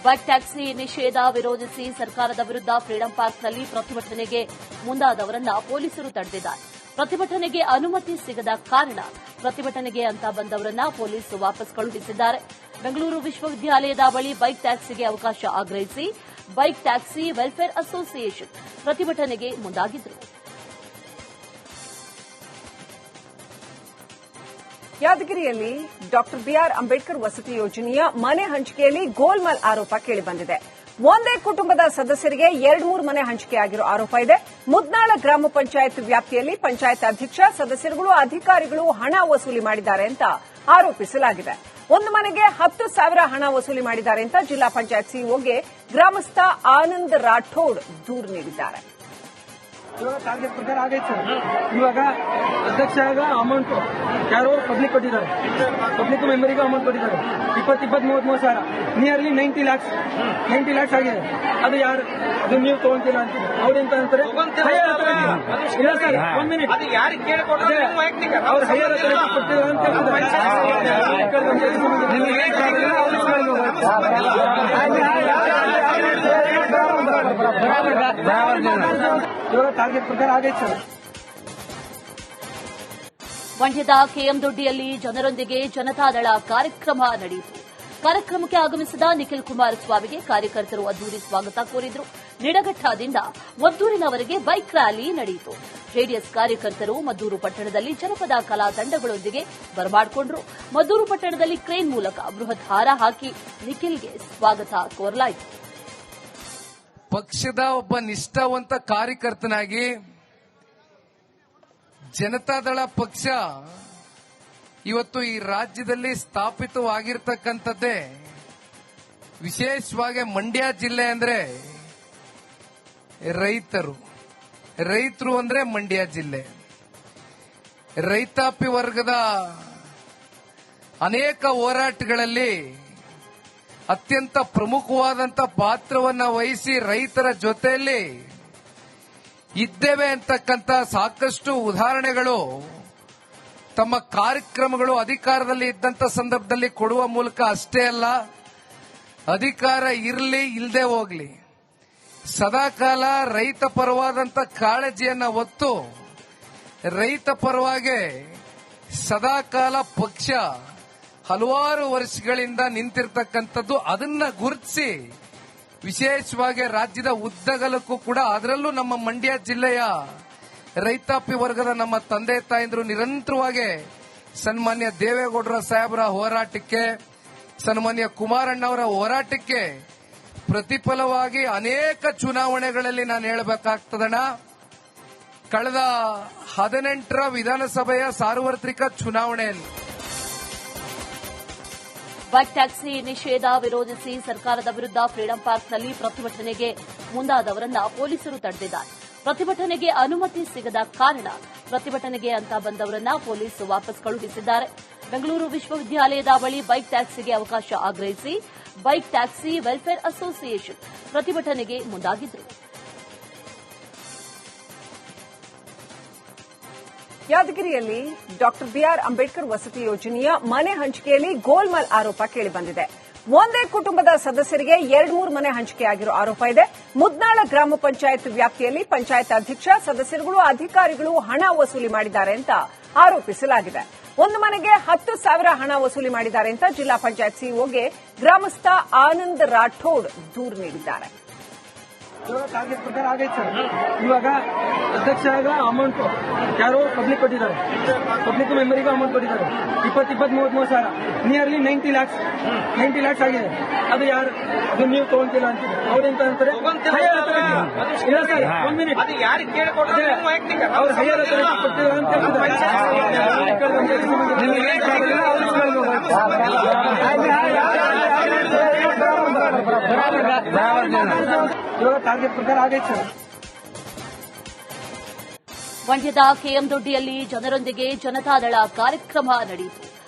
Bike taxi ನಿಷೇಧ ವಿರೋಧಿಸಿ ಸರ್ಕಾರದ ವಿರುದ್ಧ ಫ್ರೀಡಂ ಪಾರ್ಕ್ನಲ್ಲಿ ಪ್ರತಿಭಟನೆಗೆ ಮುಂದಾದವರನ್ನ ಪೊಲೀಸರು ತಡೆದಿದ್ದಾರೆ. ಪ್ರತಿಭಟನೆಗೆ ಅನುಮತಿ ಸಿಗದ ಕಾರಣ ಪ್ರತಿಭಟನೆಗೆ ಅಂತ ಬಂದವರನ್ನ ಪೊಲೀಸ್ ವಾಪಸ್ ಕಳುಹಿಸಿದ್ದಾರೆ. ಬೆಂಗಳೂರು ವಿಶ್ವವಿದ್ಯಾಲಯದ ಬಳಿ ಬೈಕ್ ಟ್ಯಾಕ್ಸಿಗೆ ಅವಕಾಶ ಆಗ್ರಹಿಸಿ ಬೈಕ್ ಟ್ಯಾಕ್ಸಿ ವೆಲ್ಫೇರ್ ಅಸೋಸಿಯೇಷನ್ ಪ್ರತಿಭಟನೆಗೆ ಮುಂದಾಗಿದ್ರು. ಯಾದಗಿರಿಯಲ್ಲಿ ಡಾಕ್ಟರ್ ಬಿಆರ್ ಅಂಬೇಡ್ಕರ್ ವಸತಿ ಯೋಜನೆಯ ಮನೆ ಹಂಚಿಕೆಯಲ್ಲಿ ಗೋಲ್ಮಾಲ್ ಆರೋಪ ಕೇಳಿಬಂದಿದೆ. ಒಂದೇ ಕುಟುಂಬದ ಸದಸ್ಯರಿಗೆ 2-3 ಮನೆ ಹಂಚಿಕೆಯಾಗಿರೋ ಆರೋಪ ಇದೆ. ಮುದ್ನಾಳ ಗ್ರಾಮ ಪಂಚಾಯತ್ ವ್ಯಾಪ್ತಿಯಲ್ಲಿ ಪಂಚಾಯತ್ ಅಧ್ಯಕ್ಷ, ಸದಸ್ಯರುಗಳು, ಅಧಿಕಾರಿಗಳು ಹಣ ವಸೂಲಿ ಮಾಡಿದ್ದಾರೆ ಅಂತ ಆರೋಪಿಸಲಾಗಿದೆ. ಒಂದು ಮನೆಗೆ 10,000 ಹಣ ವಸೂಲಿ ಮಾಡಿದ್ದಾರೆ ಅಂತ ಜಿಲ್ಲಾ ಪಂಚಾಯತ್ ಸಿಇಒಗೆ ಗ್ರಾಮಸ್ಥ ಆನಂದ್ ರಾಠೋಡ್ ದೂರು ನೀಡಿದ್ದಾರೆ. ಇವಾಗ ಟಾರ್ಗೆಟ್ ಪ್ರಕಾರ ಆಗೈತೆ ಸರ್. ಇವಾಗ ಅಧ್ಯಕ್ಷ ಅಮೌಂಟ್ ಯಾರೋ ಪಬ್ಲಿಕ್ ಕೊಟ್ಟಿದ್ದಾರೆ, ಪಬ್ಲಿಕ್ ಮೆಂಬರಿಗೆ ಅಮೌಂಟ್ ಕೊಟ್ಟಿದ್ದಾರೆ 20-30 ಸಾವಿರ, ನಿಯರ್ಲಿ 90 ಲ್ಯಾಕ್ಸ್ ಆಗಿದೆ. ಅದು ಯಾರು ಅದು ನೀವು ತಗೊಂತೀರಾ ಅಂತ ಅವ್ರೆಂತ ಅಂತಾರೆ. ಇಲ್ಲ ಸರ್, 1 ಮಿನಿಟ್, ಅವ್ರು ಹೈಯರ್ ಅಥಾರಿಟಿ ಕೊಟ್ಟಿದ್ದಾರೆ ಅಂತ ಇವಾಗ ಟಾರ್ಗೆಟ್ ಪ್ರಕಾರ ಆಗೈತೆ ಸರ್. ಮಂಡ್ಯದ ಕೆಎಂದೊಡ್ಡಿಯಲ್ಲಿ ಜನರೊಂದಿಗೆ ಜನತಾದಳ ಕಾರ್ಯಕ್ರಮ ನಡೆಯಿತು. ಕಾರ್ಯಕ್ರಮಕ್ಕೆ ಆಗಮಿಸಿದ ನಿಖಿಲ್ ಕುಮಾರಸ್ವಾಮಿಗೆ ಕಾರ್ಯಕರ್ತರು ಅದ್ದೂರಿ ಸ್ವಾಗತ ಕೋರಿದ್ರು. ನಿಡಘಟ್ಟದಿಂದ ಮದ್ದೂರಿನವರೆಗೆ ಬೈಕ್ ರ್ಯಾಲಿ ನಡೆಯಿತು. ಜೆಡಿಎಸ್ ಕಾರ್ಯಕರ್ತರು ಮದ್ದೂರು ಪಟ್ಟಣದಲ್ಲಿ ಜನಪದ ಕಲಾ ತಂಡಗಳೊಂದಿಗೆ ಬರಮಾಡಿಕೊಂಡರು. ಮದ್ದೂರು ಪಟ್ಟಣದಲ್ಲಿ ಕ್ರೇನ್ ಮೂಲಕ ಬೃಹತ್ ಹಾರ ಹಾಕಿ ನಿಖಿಲ್ಗೆ ಸ್ವಾಗತ ಕೋರಲಾಯಿತು. ಪಕ್ಷದ ಒಬ್ಬ ನಿಷ್ಠಾವಂತ ಕಾರ್ಯಕರ್ತನಾಗಿ ಜನತಾದಳ ಪಕ್ಷ ಇವತ್ತು ಈ ರಾಜ್ಯದಲ್ಲಿ ಸ್ಥಾಪಿತವಾಗಿರ್ತಕ್ಕಂಥದ್ದೇ ವಿಶೇಷವಾಗಿ ಮಂಡ್ಯ ಜಿಲ್ಲೆ ಅಂದ್ರೆ ರೈತರು ಅಂದ್ರೆ ಮಂಡ್ಯ ಜಿಲ್ಲೆ. ರೈತಾಪಿ ವರ್ಗದ ಅನೇಕ ಹೋರಾಟಗಳಲ್ಲಿ ಅತ್ಯಂತ ಪ್ರಮುಖವಾದಂತ ಪಾತ್ರವನ್ನ ವಹಿಸಿ ರೈತರ ಜೊತೆಯಲ್ಲಿ ಇದ್ದೇವೆ ಅಂತಕ್ಕಂಥ ಸಾಕಷ್ಟು ಉದಾಹರಣೆಗಳು ತಮ್ಮ ಕಾರ್ಯಕ್ರಮಗಳು ಅಧಿಕಾರದಲ್ಲಿ ಇದ್ದಂತ ಸಂದರ್ಭದಲ್ಲಿ ಕೊಡುವ ಮೂಲಕ ಅಷ್ಟೇ ಅಲ್ಲ, ಅಧಿಕಾರ ಇರಲಿ ಇಲ್ಲದೆ ಹೋಗ್ಲಿ ಸದಾಕಾಲ ರೈತ ಪರವಾದಂತ ಕಾಳಜಿಯನ್ನ ಹೊತ್ತು ರೈತ ಪರವಾಗಿ ಸದಾಕಾಲ ಪಕ್ಷ ಹಲವಾರು ವರ್ಷಗಳಿಂದ ನಿಂತಿರ್ತಕ್ಕಂಥದ್ದು. ಅದನ್ನ ಗುರುತಿಸಿ ವಿಶೇಷವಾಗಿ ರಾಜ್ಯದ ಉದ್ದಗಲಕ್ಕೂ ಕೂಡ, ಅದರಲ್ಲೂ ನಮ್ಮ ಮಂಡ್ಯ ಜಿಲ್ಲೆಯ ರೈತಾಪಿ ವರ್ಗದ ನಮ್ಮ ತಂದೆ ತಾಯಂದ್ರು ನಿರಂತರವಾಗಿ ಸನ್ಮಾನ್ಯ ದೇವೇಗೌಡರ ಸಾಹೇಬರ ಹೋರಾಟಕ್ಕೆ, ಸನ್ಮಾನ್ಯ ಕುಮಾರಣ್ಣವರ ಹೋರಾಟಕ್ಕೆ ಪ್ರತಿಫಲವಾಗಿ ಅನೇಕ ಚುನಾವಣೆಗಳಲ್ಲಿ ನಾನು ಹೇಳಬೇಕಾಗ್ತದಣ್ಣ. ಕಳೆದ 18ರ ವಿಧಾನಸಭೆಯ ಸಾರ್ವತ್ರಿಕ ಚುನಾವಣೆಯಲ್ಲಿ ಬೈಕ್ ಟ್ಯಾಕ್ಸಿ ನಿಷೇಧ ವಿರೋಧಿಸಿ ಸರ್ಕಾರದ ವಿರುದ್ಧ ಫ್ರೀಡಂ ಪಾರ್ಕ್ನಲ್ಲಿ ಪ್ರತಿಭಟನೆಗೆ ಮುಂದಾದವರನ್ನ ಪೊಲೀಸರು ತಡೆದಿದ್ದಾರೆ. ಪ್ರತಿಭಟನೆಗೆ ಅನುಮತಿ ಸಿಗದ ಕಾರಣ ಪ್ರತಿಭಟನೆಗೆ ಅಂತ ಬಂದವರನ್ನ ಪೊಲೀಸ್ ವಾಪಸ್ ಕಳುಹಿಸಿದ್ದಾರೆ. ಬೆಂಗಳೂರು ವಿಶ್ವವಿದ್ಯಾಲಯದ ಬಳಿ ಬೈಕ್ ಟ್ಯಾಕ್ಸಿಗೆ ಅವಕಾಶ ಆಗ್ರಹಿಸಿ ಬೈಕ್ ಟ್ಯಾಕ್ಸಿ ವೆಲ್ಫೇರ್ ಅಸೋಸಿಯೇಷನ್ ಪ್ರತಿಭಟನೆಗೆ ಮುಂದಾಗಿದ್ರು. ಯಾದಗಿರಿಯಲ್ಲಿ ಡಾಕ್ಟರ್ ಬಿಆರ್ ಅಂಬೇಡ್ಕರ್ ವಸತಿ ಯೋಜನೆಯ ಮನೆ ಹಂಚಿಕೆಯಲ್ಲಿ ಗೋಲ್ಮಾಲ್ ಆರೋಪ ಕೇಳಿಬಂದಿದೆ. ಒಂದೇ ಕುಟುಂಬದ ಸದಸ್ಯರಿಗೆ 2-3 ಮನೆ ಹಂಚಿಕೆಯಾಗಿರೋ ಆರೋಪ ಇದೆ. ಮುದ್ನಾಳ ಗ್ರಾಮ ಪಂಚಾಯತ್ ವ್ಯಾಪ್ತಿಯಲ್ಲಿ ಪಂಚಾಯತ್ ಅಧ್ಯಕ್ಷ, ಸದಸ್ಯರುಗಳು, ಅಧಿಕಾರಿಗಳು ಹಣ ವಸೂಲಿ ಮಾಡಿದ್ದಾರೆ ಅಂತ ಆರೋಪಿಸಲಾಗಿದೆ. ಒಂದು ಮನೆಗೆ 10,000 ಹಣ ವಸೂಲಿ ಮಾಡಿದ್ದಾರೆ ಅಂತ ಜಿಲ್ಲಾ ಪಂಚಾಯತ್ ಸಿಇಒಗೆ ಗ್ರಾಮಸ್ಥ ಆನಂದ್ ರಾಠೋಡ್ ದೂರು ನೀಡಿದ್ದಾರೆ. ಇವಾಗ ಟಾರ್ಗೆಟ್ ಪ್ರಕಾರ ಆಗೈತೆ ಸರ್. ಇವಾಗ ಅಧ್ಯಕ್ಷ ಅಮೌಂಟ್ ಯಾರೋ ಪಬ್ಲಿಕ್ ಕೊಟ್ಟಿದ್ದಾರೆ, ಪಬ್ಲಿಕ್ ಮೆಂಬರಿಗೆ ಅಮೌಂಟ್ ಕೊಟ್ಟಿದ್ದಾರೆ 20-30 ಸಾವಿರ, ನಿಯರ್ಲಿ 90 ಲ್ಯಾಕ್ಸ್ ಆಗಿದೆ. ಅದು ಯಾರು ಅದು ನೀವು ತಗೊಂತೀರಾ ಅಂತ ಅವ್ರೆಂತ ಅಂತಾರೆ. ಇಲ್ಲ ಸರ್, 1 ಮಿನಿಟ್, ಅವ್ರು ಹೈಯರ್ ಅಥಾರಿಟಿ ಕೊಟ್ಟಿದ್ದಾರೆ ಅಂತ ಇವಾಗ ಟಾರ್ಗೆಟ್ ಪ್ರಕಾರ ಆಗೈತೆ ಸರ್. ಮಂಡ್ಯದ ಕೆಎಂದೊಡ್ಡಿಯಲ್ಲಿ ಜನರೊಂದಿಗೆ ಜನತಾದಳ ಕಾರ್ಯಕ್ರಮ ನಡೆಯಿತು.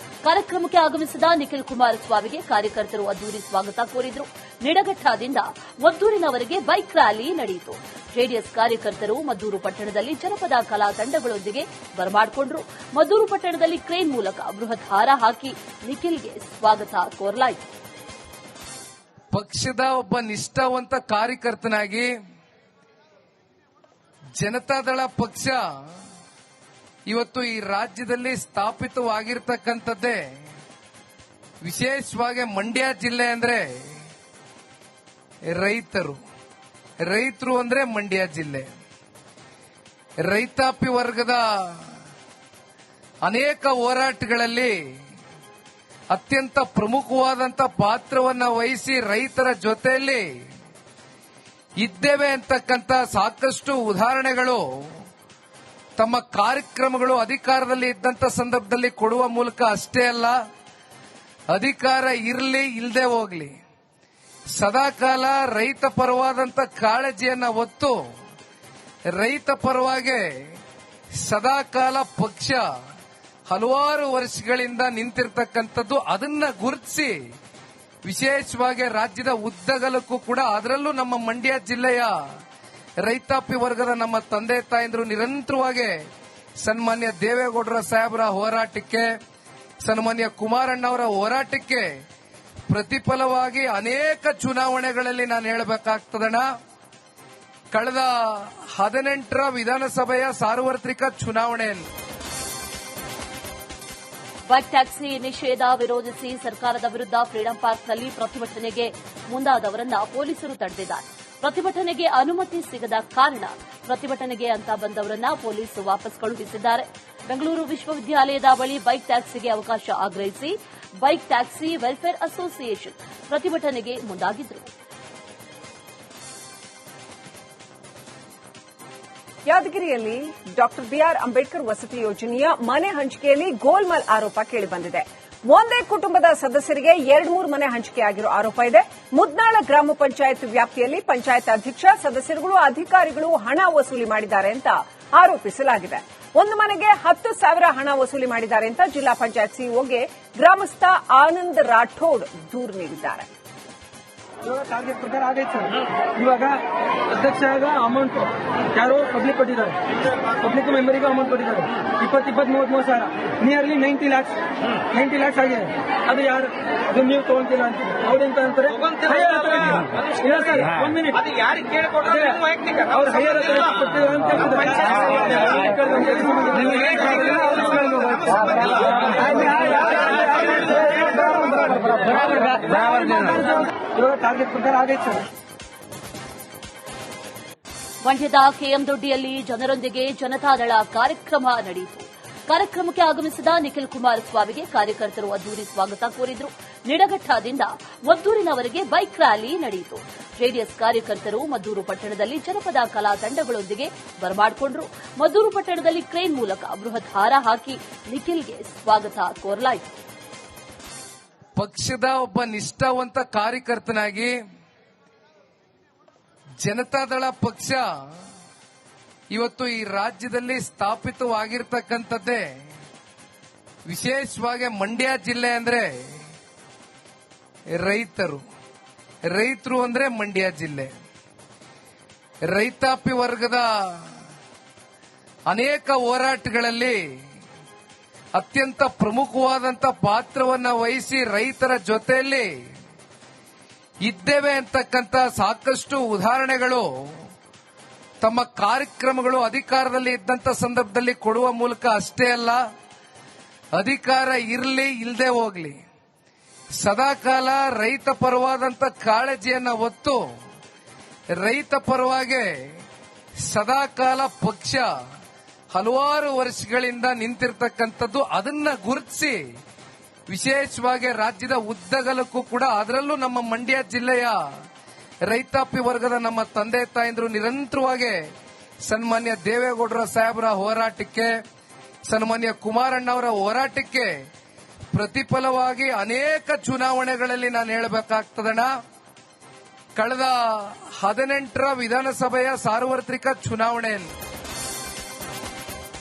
ಕಾರ್ಯಕ್ರಮಕ್ಕೆ ಆಗಮಿಸಿದ ನಿಖಿಲ್ ಕುಮಾರಸ್ವಾಮಿಗೆ ಕಾರ್ಯಕರ್ತರು ಅದ್ದೂರಿ ಸ್ವಾಗತ ಕೋರಿದ್ರು. ನಿಡಘಟ್ಟದಿಂದ ಮದ್ದೂರಿನವರೆಗೆ ಬೈಕ್ ರ್ಯಾಲಿ ನಡೆಯಿತು. ಜೆಡಿಎಸ್ ಕಾರ್ಯಕರ್ತರು ಮದ್ದೂರು ಪಟ್ಟಣದಲ್ಲಿ ಜನಪದ ಕಲಾ ತಂಡಗಳೊಂದಿಗೆ ಬರಮಾಡಿಕೊಂಡರು. ಮದ್ದೂರು ಪಟ್ಟಣದಲ್ಲಿ ಕ್ರೇನ್ ಮೂಲಕ ಬೃಹತ್ ಹಾರ ಹಾಕಿ ನಿಖಿಲ್ಗೆ ಸ್ವಾಗತ ಕೋರಲಾಯಿತು. ಪಕ್ಷದ ಒಬ್ಬ ನಿಷ್ಠಾವಂತ ಕಾರ್ಯಕರ್ತನಾಗಿ ಜನತಾದಳ ಪಕ್ಷ ಇವತ್ತು ಈ ರಾಜ್ಯದಲ್ಲಿ ಸ್ಥಾಪಿತವಾಗಿರ್ತಕ್ಕಂಥದ್ದೇ ವಿಶೇಷವಾಗಿ ಮಂಡ್ಯ ಜಿಲ್ಲೆ ಅಂದ್ರೆ ರೈತರು ಅಂದ್ರೆ ಮಂಡ್ಯ ಜಿಲ್ಲೆ. ರೈತಾಪಿ ವರ್ಗದ ಅನೇಕ ಹೋರಾಟಗಳಲ್ಲಿ ಅತ್ಯಂತ ಪ್ರಮುಖವಾದಂತ ಪಾತ್ರವನ್ನು ವಹಿಸಿ ರೈತರ ಜೊತೆಯಲ್ಲಿ ಇದ್ದೇವೆ ಅಂತಕ್ಕಂಥ ಸಾಕಷ್ಟು ಉದಾಹರಣೆಗಳು ತಮ್ಮ ಕಾರ್ಯಕ್ರಮಗಳು ಅಧಿಕಾರದಲ್ಲಿ ಇದ್ದಂತ ಸಂದರ್ಭದಲ್ಲಿ ಕೊಡುವ ಮೂಲಕ ಅಷ್ಟೇ ಅಲ್ಲ, ಅಧಿಕಾರ ಇರಲಿ ಇಲ್ಲದೆ ಹೋಗ್ಲಿ ಸದಾಕಾಲ ರೈತ ಪರವಾದಂತ ಕಾಳಜಿಯನ್ನ ಹೊತ್ತು ರೈತ ಪರವಾಗಿ ಸದಾಕಾಲ ಪಕ್ಷ ಹಲವಾರು ವರ್ಷಗಳಿಂದ ನಿಂತಿರ್ತಕ್ಕಂಥದ್ದು. ಅದನ್ನ ಗುರುತಿಸಿ ವಿಶೇಷವಾಗಿ ರಾಜ್ಯದ ಉದ್ದಗಲಕ್ಕೂ ಕೂಡ, ಅದರಲ್ಲೂ ನಮ್ಮ ಮಂಡ್ಯ ಜಿಲ್ಲೆಯ ರೈತಾಪಿ ವರ್ಗದ ನಮ್ಮ ತಂದೆ ತಾಯಂದ್ರು ನಿರಂತರವಾಗಿ ಸನ್ಮಾನ್ಯ ದೇವೇಗೌಡರ ಸಾಹೇಬರ ಹೋರಾಟಕ್ಕೆ, ಸನ್ಮಾನ್ಯ ಕುಮಾರಣ್ಣವರ ಹೋರಾಟಕ್ಕೆ ಪ್ರತಿಫಲವಾಗಿ ಅನೇಕ ಚುನಾವಣೆಗಳಲ್ಲಿ ನಾನು ಹೇಳಬೇಕಾಗ್ತದಣ್ಣ. ಕಳೆದ 18ರ ವಿಧಾನಸಭೆಯ ಸಾರ್ವತ್ರಿಕ ಚುನಾವಣೆಯಲ್ಲಿ ಬೈಕ್ ಟ್ಯಾಕ್ಸಿ ನಿಷೇಧ ವಿರೋಧಿಸಿ ಸರ್ಕಾರದ ವಿರುದ್ಧ ಫ್ರೀಡಂ ಪಾರ್ಕ್ನಲ್ಲಿ ಪ್ರತಿಭಟನೆಗೆ ಮುಂದಾದವರನ್ನ ಪೊಲೀಸರು ತಡೆದಿದ್ದಾರೆ. ಪ್ರತಿಭಟನೆಗೆ ಅನುಮತಿ ಸಿಗದ ಕಾರಣ ಪ್ರತಿಭಟನೆಗೆ ಅಂತ ಬಂದವರನ್ನ ಪೊಲೀಸ್ ವಾಪಸ್ ಕಳುಹಿಸಿದ್ದಾರೆ. ಬೆಂಗಳೂರು ವಿಶ್ವವಿದ್ಯಾಲಯದ ಬಳಿ ಬೈಕ್ ಟ್ಯಾಕ್ಸಿಗೆ ಅವಕಾಶ ಆಗ್ರಹಿಸಿ ಬೈಕ್ ಟ್ಯಾಕ್ಸಿ ವೆಲ್ಫೇರ್ ಅಸೋಸಿಯೇಷನ್ ಪ್ರತಿಭಟನೆಗೆ ಮುಂದಾಗಿದ್ರು. ಯಾದಗಿರಿಯಲ್ಲಿ ಡಾಕ್ಟರ್ ಬಿಆರ್ ಅಂಬೇಡ್ಕರ್ ವಸತಿ ಯೋಜನೆಯ ಮನೆ ಹಂಚಿಕೆಯಲ್ಲಿ ಗೋಲ್ಮಾಲ್ ಆರೋಪ ಕೇಳಿಬಂದಿದೆ. ಒಂದೇ ಕುಟುಂಬದ ಸದಸ್ಯರಿಗೆ 2-3 ಮನೆ ಹಂಚಿಕೆಯಾಗಿರೋ ಆರೋಪ ಇದೆ. ಮುದ್ನಾಳ ಗ್ರಾಮ ಪಂಚಾಯತ್ ವ್ಯಾಪ್ತಿಯಲ್ಲಿ ಪಂಚಾಯತ್ ಅಧ್ಯಕ್ಷ, ಸದಸ್ಯರುಗಳು, ಅಧಿಕಾರಿಗಳು ಹಣ ವಸೂಲಿ ಮಾಡಿದ್ದಾರೆ ಅಂತ ಆರೋಪಿಸಲಾಗಿದೆ. ಒಂದು ಮನೆಗೆ 10,000 ಹಣ ವಸೂಲಿ ಮಾಡಿದ್ದಾರೆ ಅಂತ ಜಿಲ್ಲಾ ಪಂಚಾಯತ್ ಸಿಇಒಗೆ ಗ್ರಾಮಸ್ಥ ಆನಂದ್ ರಾಠೋಡ್ ದೂರು ನೀಡಿದ್ದಾರೆ. ಇವಾಗ ಟಾರ್ಗೆಟ್ ಪ್ರಕಾರ ಆಗೈತೆ ಸರ್. ಇವಾಗ ಅಧ್ಯಕ್ಷ ಅಮೌಂಟ್ ಯಾರೋ ಪಬ್ಲಿಕ್ ಕೊಟ್ಟಿದ್ದಾರೆ, ಪಬ್ಲಿಕ್ ಮೆಂಬರಿಗೂ ಅಮೌಂಟ್ ಕೊಟ್ಟಿದ್ದಾರೆ. 20-30 ಸಾವಿರ, ನಿಯರ್ಲಿ 90 ಲ್ಯಾಕ್ಸ್ ಆಗಿದೆ. ಅದು ಯಾರು ಅದು ನೀವು ತಗೊಂತಿಲ್ಲ ಅಂತ ಅವ್ರೆಂತ ಅಂತಾರೆ. ಇಲ್ಲ ಸರ್, 1 ಮಿನಿಟ್, ಅವ್ರು ಹೈಯರ್ ಕೊಟ್ಟಿದ್ದಾರೆ ಅಂತ ಇವಾಗ ಟಾರ್ಗೆಟ್ ಪ್ರಕಾರ ಆಗೈತೆ ಸರ್. ಮಂಡ್ಯದ ಕೆಎಂದೊಡ್ಡಿಯಲ್ಲಿ ಜನರೊಂದಿಗೆ ಜನತಾದಳ ಕಾರ್ಯಕ್ರಮ ನಡೆಯಿತು. ಕಾರ್ಯಕ್ರಮಕ್ಕೆ ಆಗಮಿಸಿದ ನಿಖಿಲ್ ಕುಮಾರಸ್ವಾಮಿಗೆ ಕಾರ್ಯಕರ್ತರು ಅದ್ದೂರಿ ಸ್ವಾಗತ ಕೋರಿದ್ರು. ನಿಡಘಟ್ಟದಿಂದ ಮದ್ದೂರಿನವರೆಗೆ ಬೈಕ್ ರ್ಯಾಲಿ ನಡೆಯಿತು. ಜೆಡಿಎಸ್ ಕಾರ್ಯಕರ್ತರು ಮದ್ದೂರು ಪಟ್ಟಣದಲ್ಲಿ ಜನಪದ ಕಲಾ ತಂಡಗಳೊಂದಿಗೆ ಬರಮಾಡಿಕೊಂಡರು. ಮದ್ದೂರು ಪಟ್ಟಣದಲ್ಲಿ ಕ್ರೇನ್ ಮೂಲಕ ಬೃಹತ್ ಹಾರ ಹಾಕಿ ನಿಖಿಲ್ಗೆ ಸ್ವಾಗತ ಕೋರಲಾಯಿತು. ಪಕ್ಷದ ಒಬ್ಬ ನಿಷ್ಠಾವಂತ ಕಾರ್ಯಕರ್ತನಾಗಿ ಜನತಾದಳ ಪಕ್ಷ ಇವತ್ತು ಈ ರಾಜ್ಯದಲ್ಲಿ ಸ್ಥಾಪಿತವಾಗಿರ್ತಕ್ಕಂಥದ್ದೇ ವಿಶೇಷವಾಗಿ ಮಂಡ್ಯ ಜಿಲ್ಲೆ ಅಂದ್ರೆ ರೈತರು ಅಂದ್ರೆ ಮಂಡ್ಯ ಜಿಲ್ಲೆ. ರೈತಾಪಿ ವರ್ಗದ ಅನೇಕ ಹೋರಾಟಗಳಲ್ಲಿ ಅತ್ಯಂತ ಪ್ರಮುಖವಾದಂತ ಪಾತ್ರವನ್ನು ವಹಿಸಿ ರೈತರ ಜೊತೆಯಲ್ಲಿ ಇದ್ದೇವೆ ಅಂತಕ್ಕಂಥ ಸಾಕಷ್ಟು ಉದಾಹರಣೆಗಳು ತಮ್ಮ ಕಾರ್ಯಕ್ರಮಗಳು ಅಧಿಕಾರದಲ್ಲಿ ಇದ್ದಂತ ಸಂದರ್ಭದಲ್ಲಿ ಕೊಡುವ ಮೂಲಕ ಅಷ್ಟೇ ಅಲ್ಲ, ಅಧಿಕಾರ ಇರಲಿ ಇಲ್ಲದೆ ಹೋಗ್ಲಿ ಸದಾಕಾಲ ರೈತ ಪರವಾದಂತ ಕಾಳಜಿಯನ್ನ ಹೊತ್ತು ರೈತ ಪರವಾಗಿ ಸದಾಕಾಲ ಪಕ್ಷ ಹಲವಾರು ವರ್ಷಗಳಿಂದ ನಿಂತಿರ್ತಕ್ಕಂಥದ್ದು. ಅದನ್ನ ಗುರುತಿಸಿ ವಿಶೇಷವಾಗಿ ರಾಜ್ಯದ ಉದ್ದಗಲಕ್ಕೂ ಕೂಡ, ಅದರಲ್ಲೂ ನಮ್ಮ ಮಂಡ್ಯ ಜಿಲ್ಲೆಯ ರೈತಾಪಿ ವರ್ಗದ ನಮ್ಮ ತಂದೆ ತಾಯಂದ್ರು ನಿರಂತರವಾಗಿ ಸನ್ಮಾನ್ಯ ದೇವೇಗೌಡರ ಸಾಹೇಬರ ಹೋರಾಟಕ್ಕೆ, ಸನ್ಮಾನ್ಯ ಕುಮಾರಣ್ಣವರ ಹೋರಾಟಕ್ಕೆ ಪ್ರತಿಫಲವಾಗಿ ಅನೇಕ ಚುನಾವಣೆಗಳಲ್ಲಿ ನಾನು ಹೇಳಬೇಕಾಗ್ತದಣ್ಣ. ಕಳೆದ 18ರ ವಿಧಾನಸಭೆಯ ಸಾರ್ವತ್ರಿಕ ಚುನಾವಣೆಯಲ್ಲಿ